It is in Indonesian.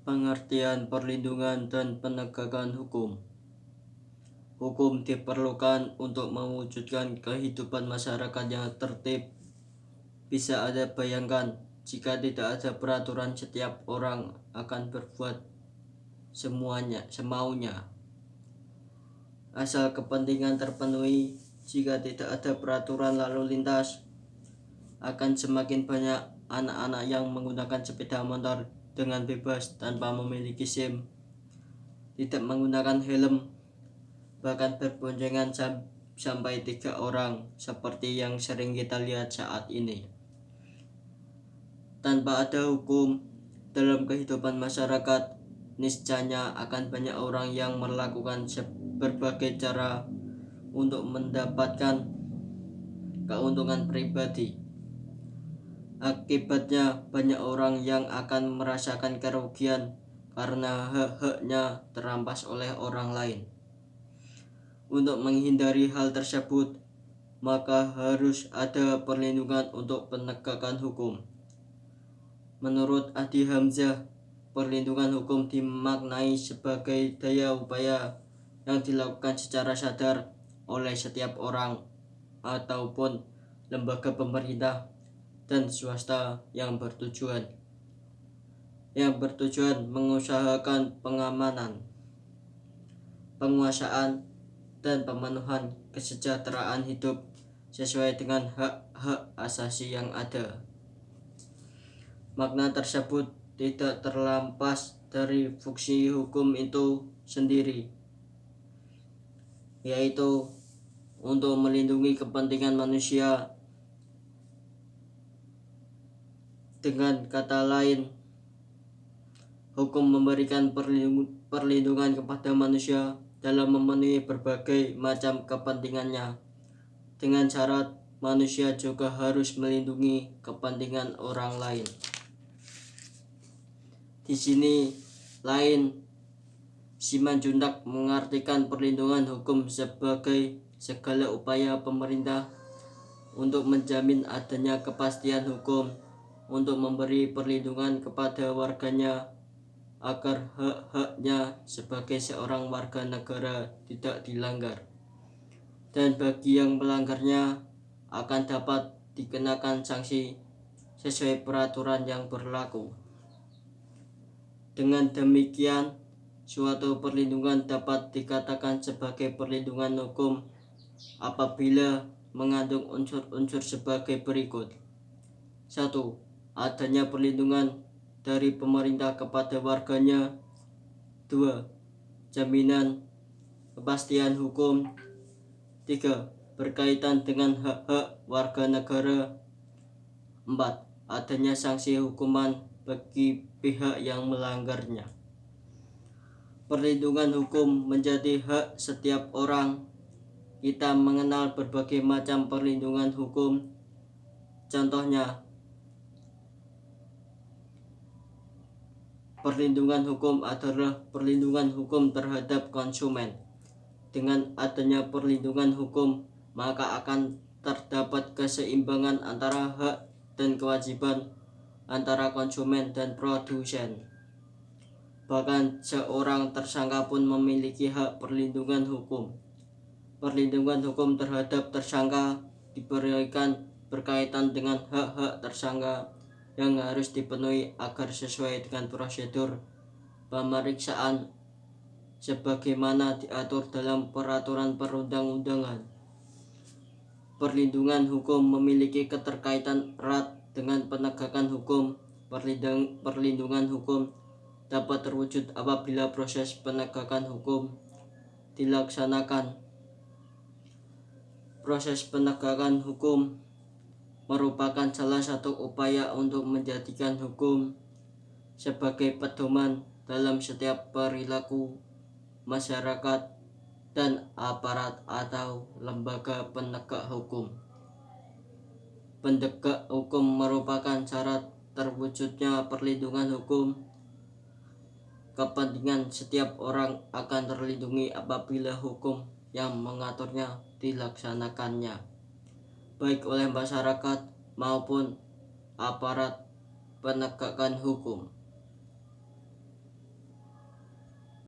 Pengertian perlindungan dan penegakan hukum. Hukum diperlukan untuk mewujudkan kehidupan masyarakat yang tertib. Bisa Anda bayangkan, jika tidak ada peraturan, setiap orang akan berbuat semaunya. Asal kepentingan terpenuhi, jika tidak ada peraturan lalu lintas, akan semakin banyak anak-anak yang menggunakan sepeda motor dengan bebas tanpa memiliki SIM, tidak menggunakan helm, bahkan berboncengan sampai 3 orang seperti yang sering kita lihat saat ini. Tanpa ada hukum dalam kehidupan masyarakat, niscaya akan banyak orang yang melakukan berbagai cara untuk mendapatkan keuntungan pribadi. Akibatnya banyak orang yang akan merasakan kerugian karena hak-haknya terampas oleh orang lain. Untuk menghindari hal tersebut, maka harus ada perlindungan untuk penegakan hukum. Menurut Adi Hamzah, perlindungan hukum dimaknai sebagai daya upaya yang dilakukan secara sadar oleh setiap orang ataupun lembaga pemerintah dan swasta yang bertujuan mengusahakan pengamanan, penguasaan, dan pemenuhan kesejahteraan hidup sesuai dengan hak-hak asasi yang ada. Makna tersebut tidak terlepas dari fungsi hukum itu sendiri, yaitu untuk melindungi kepentingan manusia. Dengan kata lain, hukum memberikan perlindungan kepada manusia dalam memenuhi berbagai macam kepentingannya, dengan syarat manusia juga harus melindungi kepentingan orang lain. Di sini Simanjuntak mengartikan perlindungan hukum sebagai segala upaya pemerintah untuk menjamin adanya kepastian hukum, untuk memberi perlindungan kepada warganya agar hak-haknya sebagai seorang warga negara tidak dilanggar, dan bagi yang melanggarnya akan dapat dikenakan sanksi sesuai peraturan yang berlaku. Dengan demikian, suatu perlindungan dapat dikatakan sebagai perlindungan hukum apabila mengandung unsur-unsur sebagai berikut. 1. Adanya perlindungan dari pemerintah kepada warganya. 2. Jaminan kepastian hukum. 3. Berkaitan dengan hak-hak warga negara. 4. Adanya sanksi hukuman bagi pihak yang melanggarnya. Perlindungan hukum menjadi hak setiap orang. Kita mengenal berbagai macam perlindungan hukum. Contohnya, perlindungan hukum adalah perlindungan hukum terhadap konsumen. Dengan adanya perlindungan hukum, maka akan terdapat keseimbangan antara hak dan kewajiban antara konsumen dan produsen. Bahkan seorang tersangka pun memiliki hak perlindungan hukum. Perlindungan hukum terhadap tersangka diberikan berkaitan dengan hak-hak tersangka yang harus dipenuhi agar sesuai dengan prosedur pemeriksaan sebagaimana diatur dalam peraturan perundang-undangan. Perlindungan hukum memiliki keterkaitan erat dengan penegakan hukum. Perlindungan hukum dapat terwujud apabila proses penegakan hukum dilaksanakan. Proses penegakan hukum merupakan salah satu upaya untuk menjadikan hukum sebagai pedoman dalam setiap perilaku masyarakat dan aparat atau lembaga penegak hukum. Penegak hukum merupakan syarat terwujudnya perlindungan hukum. Kepentingan setiap orang akan terlindungi apabila hukum yang mengaturnya dilaksanakannya, baik oleh masyarakat maupun aparat penegakan hukum.